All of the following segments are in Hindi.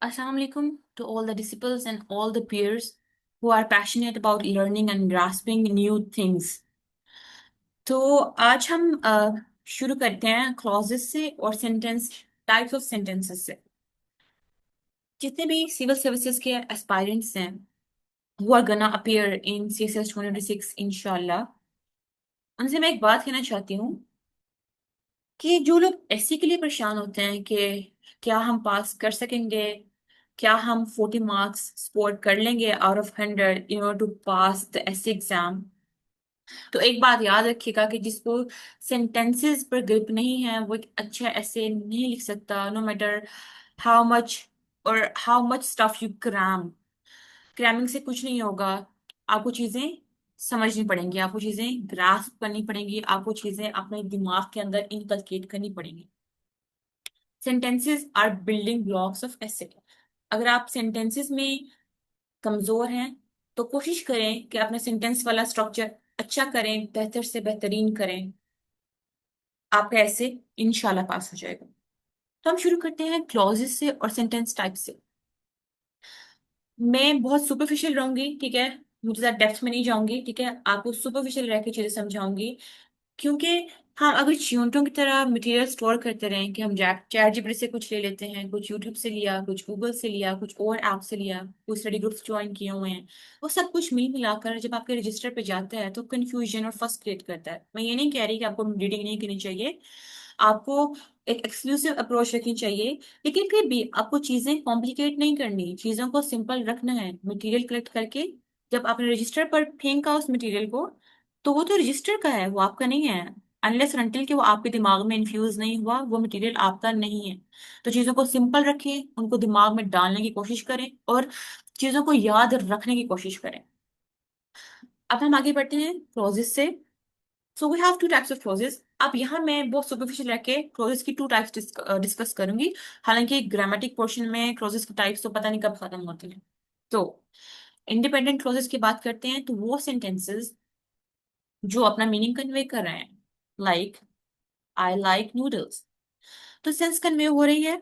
Assalamu alaikum to all the disciples and all the peers who are passionate about learning and grasping new things. तो आज हम शुरू करते हैं क्लॉजेस से और सेंटेंस टाइप्स ऑफ सेंटेंसेस से। जितने भी सिविल सर्विसेज के एस्पायरेंट्स हैं who are gonna appear in CSS 2026 इंशाल्लाह, उनसे मैं एक बात कहना चाहती हूँ कि जो लोग एससी के लिए परेशान होते हैं कि क्या हम पास कर सकेंगे, क्या हम 40 मार्क्स स्कोर कर लेंगे out of 100 in order to pass the SC exam. तो एक बात याद रखिएगा कि जिसको सेंटेंसेस पर ग्रिप नहीं है वो एक अच्छा ऐसे नहीं लिख सकता, नो मैटर हाउ मच और how much stuff you cram. Cramming से कुछ नहीं होगा। आपको चीजें समझनी पड़ेंगी, आपको चीजें ग्रास्प करनी पड़ेंगी, आपको चीजें अपने दिमाग के अंदर इनकलकेट करनी पड़ेंगी। Sentences are building blocks of essay. अगर आप सेंटेंसेस में कमजोर हैं तो कोशिश करें कि अपने सेंटेंस वाला स्ट्रक्चर अच्छा करें, बेहतर से बेहतरीन करें। आपका ऐसे इंशाल्लाह पास हो जाएगा। तो हम शुरू करते हैं क्लॉजेस से और सेंटेंस टाइप से। मैं बहुत सुपरफिशियल रहूंगी, ठीक है, मुझे ज्यादा डेप्थ में नहीं जाऊंगी, ठीक है, आपको सुपरफिशियल रह के चीजें समझाऊंगी। क्योंकि हम अगर चींटों की तरह मटेरियल स्टोर करते रहें कि हम चैट जीपीटी से कुछ ले लेते हैं, कुछ यूट्यूब से लिया, कुछ गूगल से लिया, कुछ और ऐप से लिया, कुछ स्टडी ग्रुप्स ज्वाइन किए हुए हैं, वो सब कुछ मिल मिलाकर जब आपके रजिस्टर पे जाता है तो कंफ्यूजन और फर्स्ट क्रिएट करता है। मैं ये नहीं कह रही कि आपको रीडिंग नहीं करनी चाहिए, आपको एक एक्सक्लूसिव अप्रोच रखनी चाहिए, लेकिन फिर भी आपको चीजें कॉम्प्लिकेट नहीं करनी, चीजों को सिंपल रखना है। मटेरियल कलेक्ट करके जब आपने रजिस्टर पर फेंका उस मटेरियल को, तो वो तो रजिस्टर का है, वो आपका नहीं है। अनलेस अनटिल कि वो आपके दिमाग में इन्फ्यूज नहीं हुआ, वो मटेरियल आपका नहीं है। तो चीजों को सिंपल रखें, उनको दिमाग में डालने की कोशिश करें और चीजों को याद रखने की कोशिश करें। अब हम आगे बढ़ते हैं क्लॉजेस से। So we have two types of clauses. अब यहाँ मैं बहुत सुपरफिशियल रह के क्लॉजेस की टू टाइप्स डिस्कस करूंगी। हालांकि ग्रामेटिक पोर्शन में क्लॉजेस की टाइप्स तो पता नहीं कब खत्म होती है। तो इंडिपेंडेंट क्लॉजेस की बात करते हैं तो वो सेंटेंसेस जो अपना मीनिंग कन्वे कर रहे हैं, लाइक आई लाइक नूडल्स, तो सेंस कन्वे हो रही है,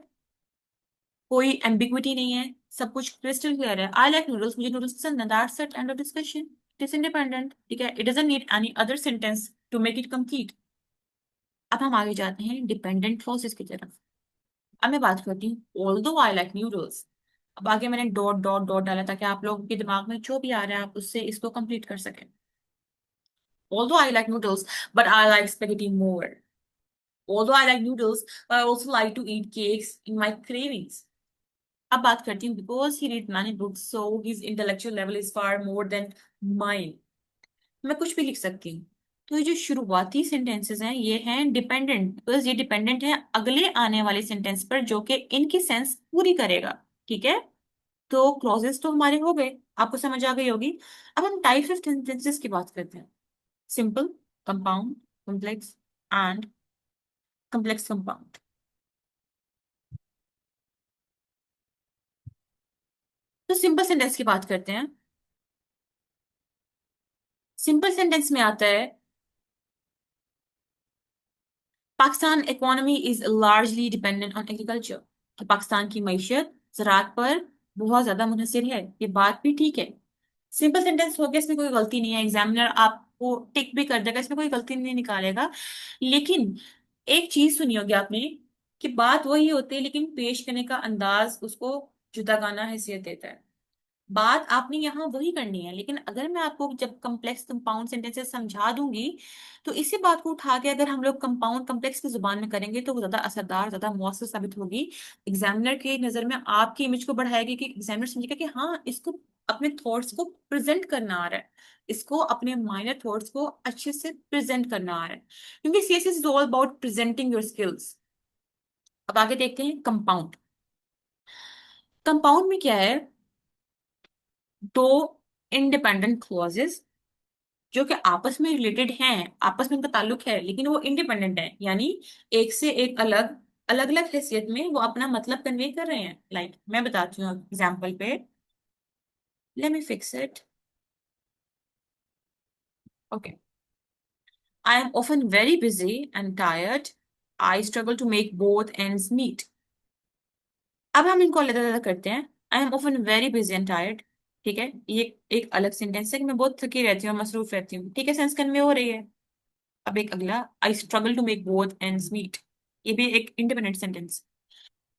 कोई एम्बिग्विटी नहीं है, सब कुछ क्रिस्टल क्लियर है। आई लाइक नूडल्स, मुझे नूडल्स पसंद है, that's it, end of discussion. It is independent, ठीक है, it doesn't need any other sentence to make it complete. अब हम आगे जाते हैं डिपेंडेंट क्लॉजेस की तरफ। अब मैं बात करती हूँ ऑल्दो आई लाइक नूडल्स। अब आगे मैंने डॉट डॉट डॉट डाला ताकि आप लोगों के दिमाग में जो भी आ रहा है आप उससे इसको कंप्लीट कर सकें। Although I like noodles but I like spaghetti more. Although I like noodles I also like to eat cakes in my cravings. अब बात करती हूँ because he read many books so his intellectual level is far more than mine. मैं कुछ भी लिख सकती हूँ। तो ये जो शुरुआती सेंटेंसेस हैं ये हैं डिपेंडेंट, बिकॉज ये डिपेंडेंट है अगले आने वाले सेंटेंस पर जो कि इनकी सेंस पूरी करेगा, ठीक है। तो क्लॉजेस तो हमारे हो गए, आपको समझ आ गई होगी। अब हम टाइप्स ऑफ सेंटेंसेस की बात करते हैं। Simple, compound, complex and complex compound. तो सिंपल सेंटेंस की बात करते हैं। सिंपल सेंटेंस में आता है Pakistan economy is largely dependent on agriculture, कि पाकिस्तान की मईशत ज़राअत पर बहुत ज्यादा मुनहसर है। ये बात भी ठीक है, सिंपल सेंटेंस हो गया, इसमें कोई गलती नहीं है, एग्जामिनर आपको टिक भी कर देगा, इसमें कोई गलती नहीं निकालेगा। लेकिन एक चीज सुनी होगी आपने कि बात वही होती है लेकिन पेश करने का अंदाज उसको जुदागाना हैसियत देता है। बात आपने यहाँ वही करनी है, लेकिन अगर मैं आपको जब कम्प्लेक्स कंपाउंड सेंटेंसेस समझा दूंगी तो इसी बात को उठा के अगर हम लोग कंपाउंड कम्प्लेक्स की जुबान में करेंगे तो वो ज्यादा असरदार, ज्यादा मौसर साबित होगी। एग्जामिनर की नजर में आपकी इमेज को बढ़ाएगी कि एग्जामिनर समझेगा कि हाँ इसको अपने थॉट्स को प्रेजेंट करना आ रहा है, इसको अपने माइनर थॉट्स को अच्छे से प्रेजेंट करना आ रहा है, क्योंकि CSS is all about presenting your skills. अब आगे देखते हैं कंपाउंड। कंपाउंड में क्या है, दो इंडिपेंडेंट क्लॉजेस जो कि आपस में रिलेटेड हैं, आपस में उनका ताल्लुक है लेकिन वो इंडिपेंडेंट है, यानी एक से एक अलग अलग अलग हैसियत में वो अपना मतलब कन्वे कर रहे हैं। लाइक मैं बताती हूँ एग्जाम्पल पे, let me fix it. Okay, I am often very busy and tired, I struggle to make both ends meet. अब हम इनको अलग अलग करते हैं। I am often very busy and tired. ठीक है, ये एक अलग सेंटेंस है कि मैं बहुत थकी रहती हूँ, मसरूफ रहती हूँ। ठीक है, सेंस कन्वे हो रही है। अब एक अगला, I struggle to make both ends meet. ये भी एक इंडिपेंडेंट सेंटेंस।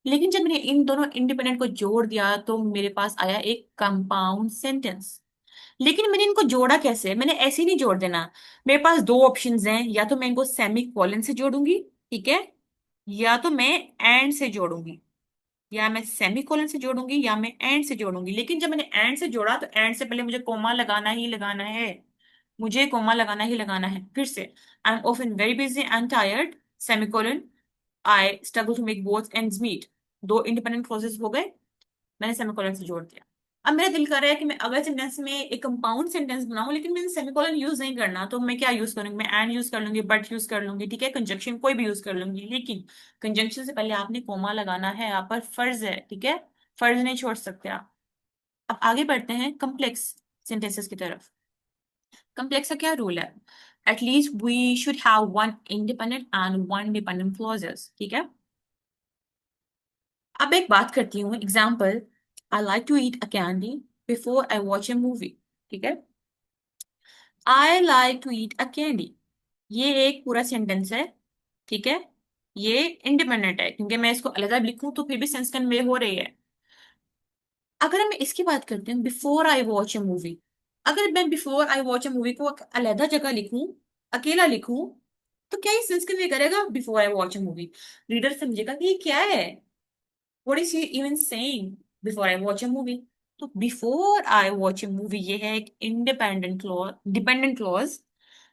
लेकिन जब मैंने इन दोनों इंडिपेंडेंट को जोड़ दिया तो मेरे पास आया एक कंपाउंड सेंटेंस। लेकिन मैंने इनको जोड़ा कैसे? मैंने ऐसे ही नहीं जोड़ देना। मेरे पास दो ऑप्शंस हैं, या तो मैं इनको सेमी कॉलन से जोड़ूंगी, ठीक है, या तो मैं एंड से जोड़ूंगी। या मैं सेमी कोलन से जोड़ूंगी या मैं एंड से जोड़ूंगी। लेकिन जब मैंने एंड से जोड़ा तो एंड से पहले मुझे कोमा लगाना ही लगाना है। मुझे कोमा लगाना ही लगाना है। फिर से, I am often very busy and tired, semicolon, I struggle to make both ends meet. दो इंडिपेंडेंट क्लॉजेस हो गए, मैंने सेमीकोलन से जोड़ दिया। अब मेरा दिल कर रहा है कि मैं अगले सेंटेंस में एक कंपाउंड सेंटेंस बनाऊं, लेकिन मैंने सेमीकोलन यूज नहीं करना, तो मैं क्या यूज करूंगी? मैं एंड यूज कर लूंगी, बट यूज कर लूंगी, ठीक है, कंजक्शन कोई भी यूज कर लूंगी। लेकिन कंजंक्शन से पहले आपने कोमा लगाना है, आप पर फर्ज है, ठीक है, फर्ज नहीं छोड़ सकते आप। अब आगे बढ़ते हैं कम्प्लेक्स सेंटेंसेस की तरफ। कम्प्लेक्स का क्या रूल है? At least we should have one independent and one dependent clauses, ठीक है। अब एक बात करती हूँ, example, I like to eat a candy before I watch a movie. ठीक है, I like to eat a candy, ये एक पूरा सेंटेंस है, ठीक है। ये इंडिपेंडेंट है क्योंकि मैं इसको अलग लिखूं तो फिर भी सेंस कन्वे हो रही है। अगर मैं इसकी बात करती हूँ, before I watch a movie, अगर मैं before I watch a movie को अलग जगह लिखूं, अकेला लिखूं, तो क्या ये सेंस कन्वे करेगा? Before I watch a movie, reader समझेगा कि ये क्या है, what is he even saying, before I watch a movie. तो before I watch a movie ये है एक इंडिपेंडेंट क्लॉज, डिपेंडेंट क्लॉज।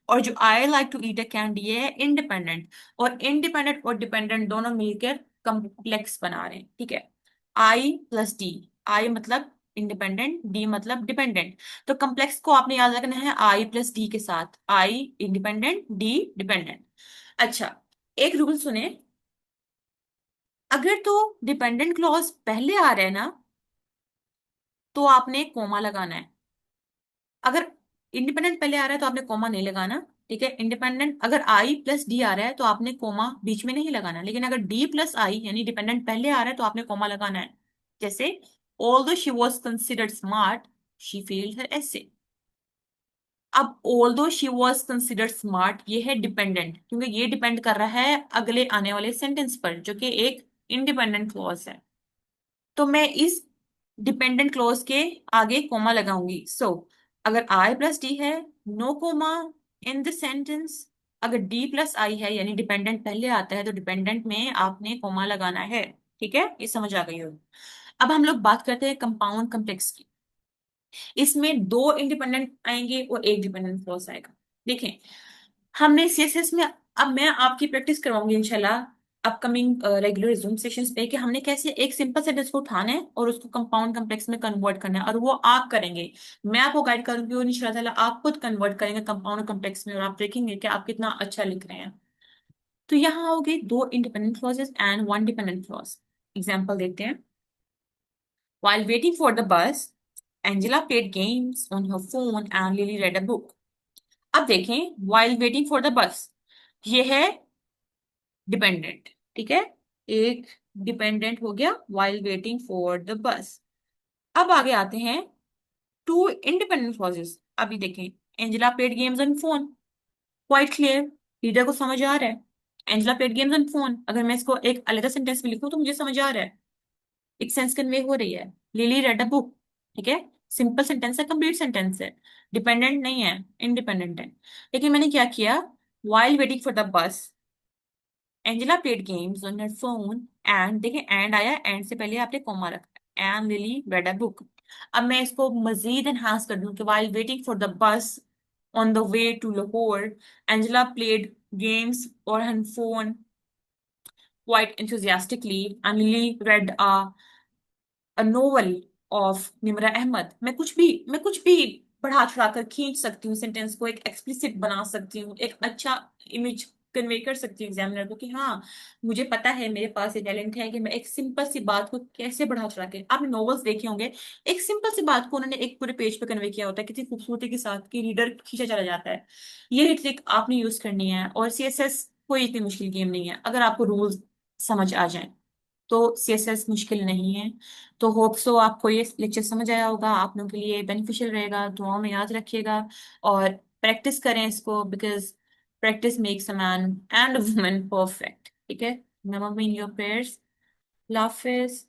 और जो I like to eat a candy ये है इंडिपेंडेंट। और इंडिपेंडेंट और डिपेंडेंट दोनों मिलकर कम्प्लेक्स बना रहे हैं, ठीक है। आई प्लस डी, आई मतलब इंडिपेंडेंट, डी मतलब डिपेंडेंट। तो कम्प्लेक्स को आपने याद रखना है आई प्लस डी के साथ, आई इंडिपेंडेंट, डी डिपेंडेंट। अच्छा, एक रूल सुने, अगर तो डिपेंडेंट क्लॉज पहले आ रहे हैं ना, तो आपने कोमा लगाना है। अगर इंडिपेंडेंट पहले आ रहा है तो आपने कोमा नहीं लगाना, ठीक है। इंडिपेंडेंट अगर आई प्लस डी आ रहा है तो आपने कोमा बीच में नहीं लगाना। लेकिन अगर डी प्लस आई यानी डिपेंडेंट पहले आ रहा है तो आपने कोमा लगाना है। जैसे, although she was considered smart, she failed her essay। अब although she was considered smart ये है डिपेंडेंट, क्योंकि ये डिपेंड कर रहा है अगले आने वाले सेंटेंस पर जो कि एक इंडिपेंडेंट क्लॉज है। तो मैं इस डिपेंडेंट क्लॉज के आगे कोमा लगाऊंगी। सो अगर आई प्लस डी है, no comma in the sentence. अगर डी प्लस आई है यानी डिपेंडेंट पहले आता है तो डिपेंडेंट में आपने कोमा लगाना है, ठीक है, ये समझ आ गई हो। अब हम लोग बात करते हैं कंपाउंड कॉम्प्लेक्स की। इसमें दो इंडिपेंडेंट आएंगे और एक डिपेंडेंट क्लॉज आएगा। देखें, हमने सीएसएस में, अब मैं आपकी प्रैक्टिस करवाऊंगी इंशाल्लाह अपकमिंग रेगुलर जूम सेशंस पे, कि हमने कैसे एक सिंपल सेंटेंस को उठाना है और उसको कंपाउंड कॉम्प्लेक्स में कन्वर्ट करना है, और वो आप करेंगे। मैं आपको गाइड करूंगी और इंशाल्लाह ताला आप खुद कन्वर्ट करेंगे कंपाउंड कॉम्प्लेक्स में, और आप देखेंगे कि आप कितना अच्छा लिख रहे हैं। तो यहाँ हो गई दो independent clauses and one dependent clause. Example देखते हैं। While waiting for the bus, Angela played games on her phone and Lily read a book. अब देखें, while waiting for the bus, ये है डिपेंडेंट, ठीक है, एक डिपेंडेंट हो गया while waiting for the bus। अब आगे आते हैं टू इंडिपेंडेंट क्लॉजेस। अभी देखें, Angela played games on phone, quite clear, reader को समझ आ रहा है। Angela played games on phone, अगर मैं इसको एक अलग सेंटेंस में लिखूं तो मुझे समझ आ रहा है, एक सेंस कन्वे हो रही है। लिली रेड अ बुक, ठीक है, सिंपल सेंटेंस है, कंप्लीट सेंटेंस है, डिपेंडेंट नहीं है, इंडिपेंडेंट है। लेकिन मैंने क्या किया, while waiting for the bus, Angela played games on her phone, and देखिए एंड आया, एंड से पहले आपने कॉमा रखा, and Lily read a book. अब मैं इसको मजीद एनहांस कर दूं कि while waiting for the bus on the way to Lahore, Angela played games और her phone quite enthusiastically, and Lily read a novel of Nimra Ahmad. मैं कुछ भी बढ़ा चढ़ा कर खींच सकती हूँ सेंटेंस को, एक एक्सप्लिसिट बना सकती हूँ, एक अच्छा इमेज कन्वे कर सकती हूँ एग्जामिनर को कि हाँ, मुझे पता है, मेरे पास ये टैलेंट है कि मैं एक सिंपल सी बात को कैसे बढ़ा चढ़ा के, आपने नॉवेल्स देखे होंगे, एक सिंपल सी बात को उन्होंने एक पूरे पेज पे कन्वे किया होता है कितनी खूबसूरती के साथ कि रीडर खींचा चला जाता है। ये ट्रिक आपने यूज करनी है, और सीएसएस कोई इतनी मुश्किल गेम नहीं है अगर आपको रूल्स समझ आ जाए। तो सीएसएस मुश्किल नहीं है। तो होप सो आपको ये लेक्चर समझ आया होगा, आप लोगों के लिए बेनिफिशियल रहेगा, दुआओं में याद रखिएगा और प्रैक्टिस करें इसको, because practice makes a man and a woman perfect. ठीक है, remember me in your prayers. Allah Hafiz.